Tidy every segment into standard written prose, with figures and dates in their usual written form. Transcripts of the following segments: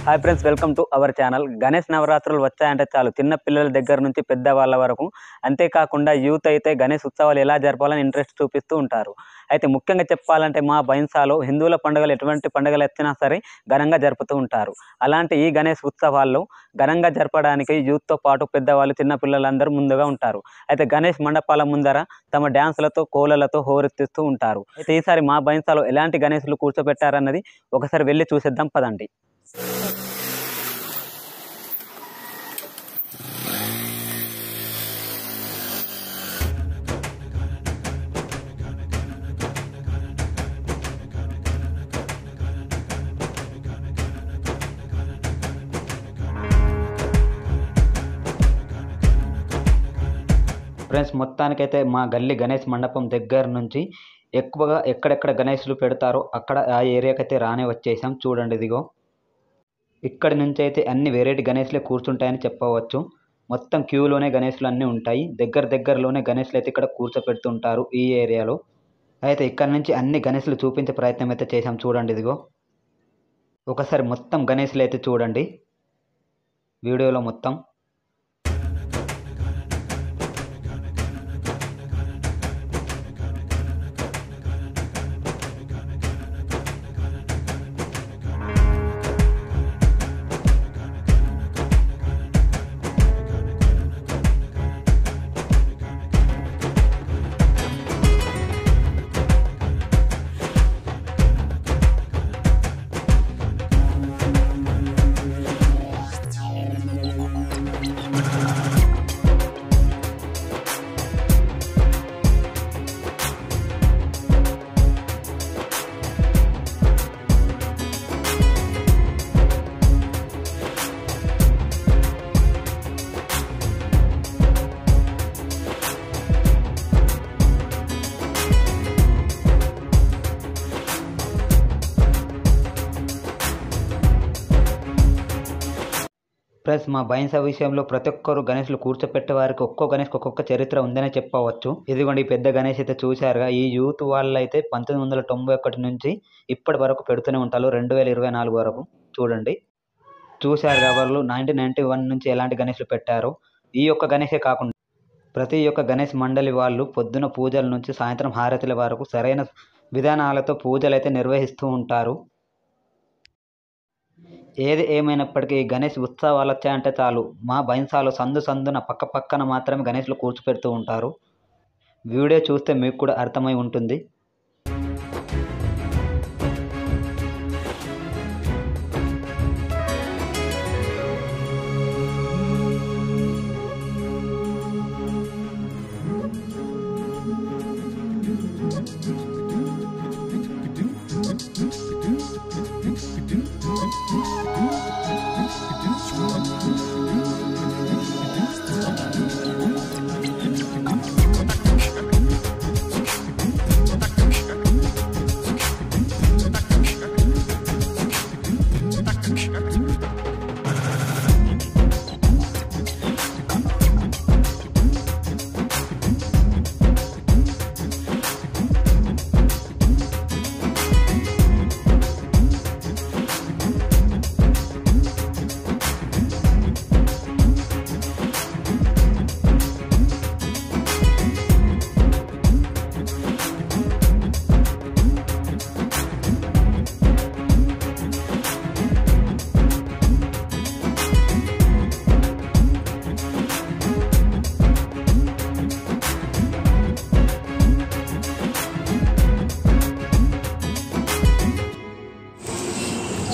Hi friends, welcome to our channel. Ganesh నవరాత్రులు వచ్చాయంటే చాలు చిన్న పిల్లల దగ్గర నుంచి పెద్దవాళ్ళ వరకు, అంతేకాకుండా యూత్ అయితే గణేష్ ఉత్సవాలు ఎలా జరపాలని ఇంట్రెస్ట్ చూపిస్తూ ఉంటారు. అయితే ముఖ్యంగా చెప్పాలంటే మా బైన్సాలో హిందువుల పండుగలు ఎటువంటి పండుగలు వచ్చినా సరే ఘనంగా జరుపుతూ ఉంటారు. అలాంటి ఈ గణేష్ ఉత్సవాల్లో ఘనంగా జరపడానికి యూత్తో పాటు పెద్దవాళ్ళు చిన్న పిల్లలందరూ ముందుగా ఉంటారు. అయితే గణేష్ మండపాల ముందర తమ డ్యాన్సులతో కోలలతో హోరెత్తిస్తూ ఉంటారు. అయితే ఈసారి మా బైన్సాలో ఎలాంటి గణేష్లు కూర్చోబెట్టారన్నది ఒకసారి వెళ్ళి చూసేద్దాం పదండి. ఫ్రెండ్స్, మొత్తానికైతే మా గల్లీ గణేష్ మండపం దగ్గర నుంచి ఎక్కువగా ఎక్కడెక్కడ గణేష్లు పెడతారో అక్కడ ఆ ఏరియాకైతే రానే వచ్చేసాం. చూడండి, ఇదిగో ఇక్కడి నుంచి అయితే అన్ని వెరైటీ గణేష్లే కూర్చుంటాయని చెప్పవచ్చు. మొత్తం క్యూలోనే గణేష్లు అన్నీ ఉంటాయి. దగ్గరలోనే గణేష్లు అయితే ఇక్కడ కూర్చోపెడుతుంటారు ఈ ఏరియాలో. అయితే ఇక్కడ నుంచి అన్ని గణేష్లు చూపించే ప్రయత్నం అయితే చేసాం. చూడండి, ఇదిగో ఒకసారి మొత్తం గణేష్లు అయితే చూడండి వీడియోలో మొత్తం. ప్లస్ మా బైన్సా విషయంలో ప్రతి ఒక్కరు గణేష్లు కూర్చోపెట్టే వారికి ఒక్కో గణేష్కి ఒక్కొక్క చరిత్ర ఉందనే చెప్పవచ్చు. ఇదిగోండి, ఈ పెద్ద గణేష్ అయితే చూశారుగా. ఈ యూత్ వాళ్ళు అయితే 1991 నుంచి ఇప్పటి వరకు పెడుతూనే ఉంటారు, 2024 వరకు. చూడండి, చూశారుగా వాళ్ళు 1991 నుంచి ఎలాంటి గణేష్లు పెట్టారో. ఈ యొక్క గణేషే కాకుండా ప్రతి ఒక్క గణేష్ మండలి వాళ్ళు పొద్దున పూజల నుంచి సాయంత్రం హారతుల వరకు సరైన విధానాలతో పూజలు అయితే నిర్వహిస్తూ ఉంటారు. ఏది ఏమైనప్పటికీ గణేష్ ఉత్సవాలు వచ్చాయంటే చాలు మా బైన్సాలో సందున పక్కన మాత్రమే గణేష్లు కూర్చోపెడుతూ ఉంటారు. వీడియో చూస్తే మీకు కూడా అర్థమై ఉంటుంది.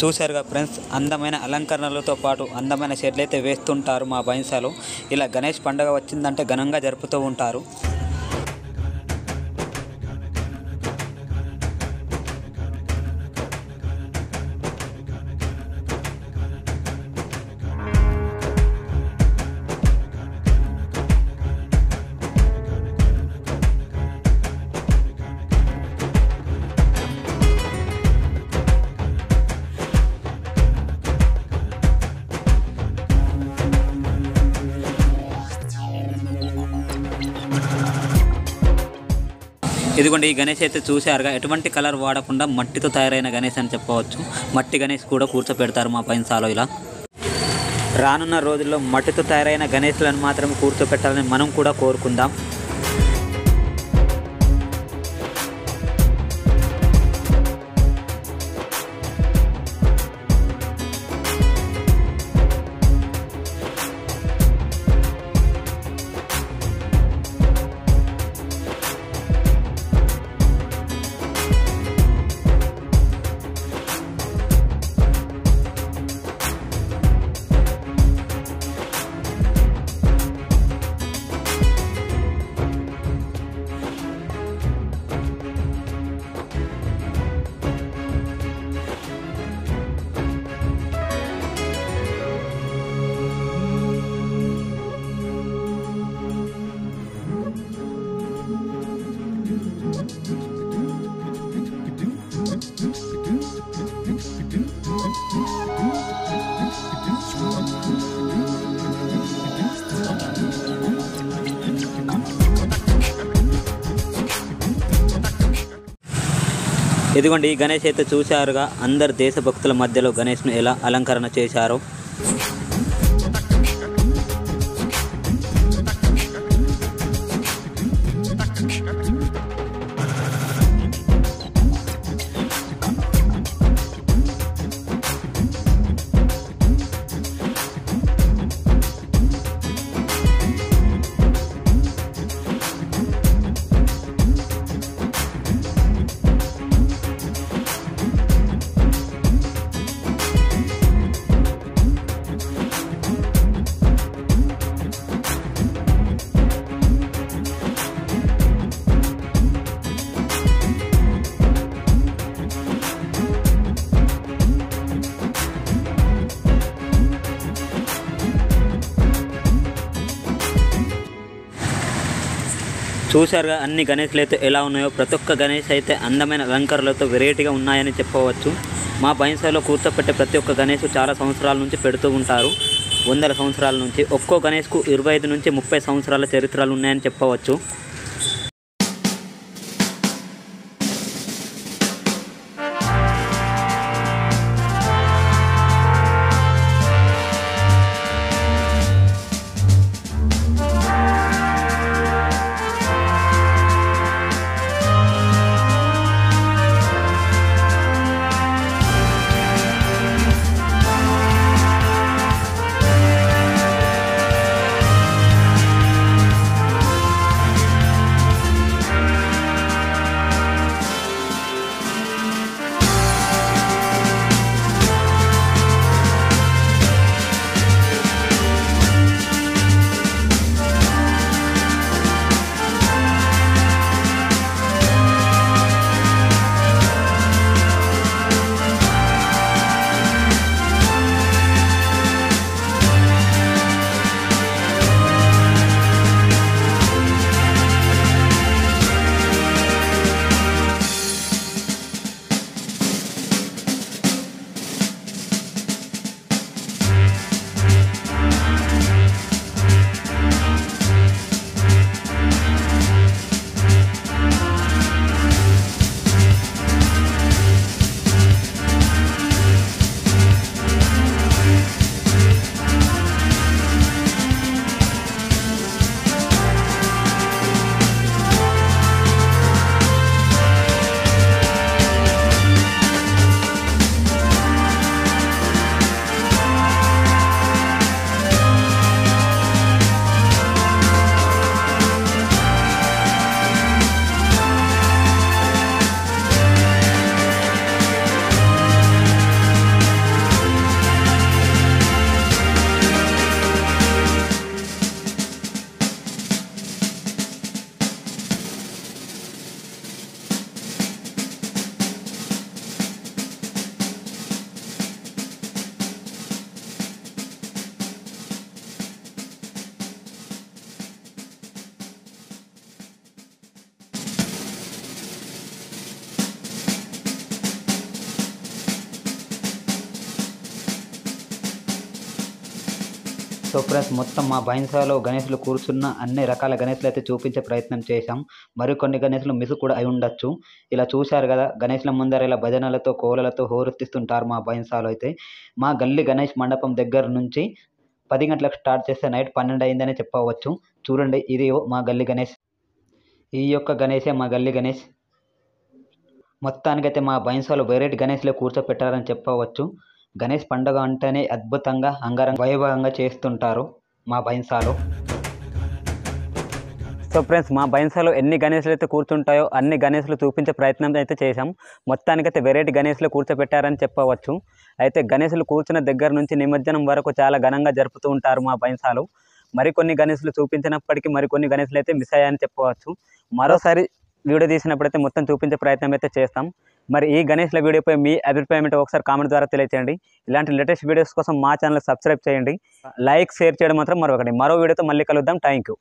చూశారుగా ఫ్రెండ్స్, అందమైన అలంకరణలతో పాటు అందమైన షెడ్లు అయితే వేస్తుంటారు మా బైన్సాలో. ఇలా గణేష్ పండుగ వచ్చిందంటే ఘనంగా జరుపుతూ ఉంటారు. ఇదిగోండి ఈ గణేష్ అయితే చూశారుగా, ఎటువంటి కలర్ వాడకుండా మట్టితో తయారైన గణేష్ అని చెప్పవచ్చు. మట్టి గణేష్ కూడా కూర్చోపెడతారు మా పైన్సాలో ఇలా. రానున్న రోజుల్లో మట్టితో తయారైన గణేష్లను మాత్రం కూర్చోపెట్టాలని మనం కూడా కోరుకుందాం. ఇదిగోండి ఈ గణేష్ అయితే చూశారుగా, అందరు దేశభక్తుల మధ్యలో గణేష్ను ఎలా అలంకరణ చేశారో. చూశారుగా అన్ని గణేష్లు అయితే ఎలా ఉన్నాయో. ప్రతి ఒక్క గణేష్ అయితే అందమైన అలంకరణలతో వెరైటీగా ఉన్నాయని చెప్పవచ్చు. మా బైన్సాలో కూర్చోపెట్టే ప్రతి ఒక్క గణేష్ చాలా సంవత్సరాల నుంచి పెడుతూ ఉంటారు, వందల సంవత్సరాల నుంచి. ఒక్కో గణేష్కు 25 నుంచి 30 సంవత్సరాల చరిత్రలు ఉన్నాయని చెప్పవచ్చు. సో ఫ్రెండ్స్, మొత్తం మా బైన్సాలో గణేష్లు కూర్చున్న అన్ని రకాల గణేష్లు అయితే చూపించే ప్రయత్నం చేశాం. మరికొన్ని గణేష్లు మిస్ కూడా అయి ఉండొచ్చు. ఇలా చూశారు కదా, గణేష్ల ముందర ఇలా భజనలతో కోలలతో హోరెత్తిస్తుంటారు మా బైన్సాలో అయితే. మా గల్లీ గణేష్ మండపం దగ్గర నుంచి 10 గంటలకు స్టార్ట్ చేస్తే నైట్ 12 అయిందని చెప్పవచ్చు. చూడండి, ఇది మా గల్లీ గణేష్. ఈ యొక్క గణేషే మా గల్లీ గణేష్. మొత్తానికైతే మా బైన్సాలో వెరైటీ గణేష్లే కూర్చోపెట్టారని చెప్పవచ్చు. గణేష్ పండుగ అంటేనే అద్భుతంగా అంగరంగ వైభవంగా చేస్తుంటారు మా బైన్సాలో. సో ఫ్రెండ్స్, మా బైన్సాలో ఎన్ని గణేష్లు అయితే కూర్చుంటాయో అన్ని గణేష్లు చూపించే ప్రయత్నం అయితే చేశాం. మొత్తానికైతే వెరైటీ గణేష్లు కూర్చోపెట్టారని చెప్పవచ్చు. అయితే గణేష్లు కూర్చున్న దగ్గర నుంచి నిమజ్జనం వరకు చాలా ఘనంగా జరుపుతూ ఉంటారు మా బైన్సాలో. మరికొన్ని గణేష్లు చూపించినప్పటికీ మరికొన్ని గణేష్లు అయితే మిస్ అయ్యాయని చెప్పవచ్చు. మరోసారి వీడియో తీసినప్పుడైతే మొత్తం చూపించే ప్రయత్నం అయితే చేస్తాం. మరి ఈ గణేష్ల వీడియోపై మీ అభిప్రాయం ఏంటో ఒకసారి కామెంట్ ద్వారా తెలియచేయండి. ఇలాంటి లేటెస్ట్ వీడియోస్ కోసం మా ఛానల్ సబ్స్క్రైబ్ చేయండి. లైక్, షేర్ చేయడం మాత్రం మరొకటి. మరో వీడియోతో మళ్ళీ కలుద్దాం. Thank you.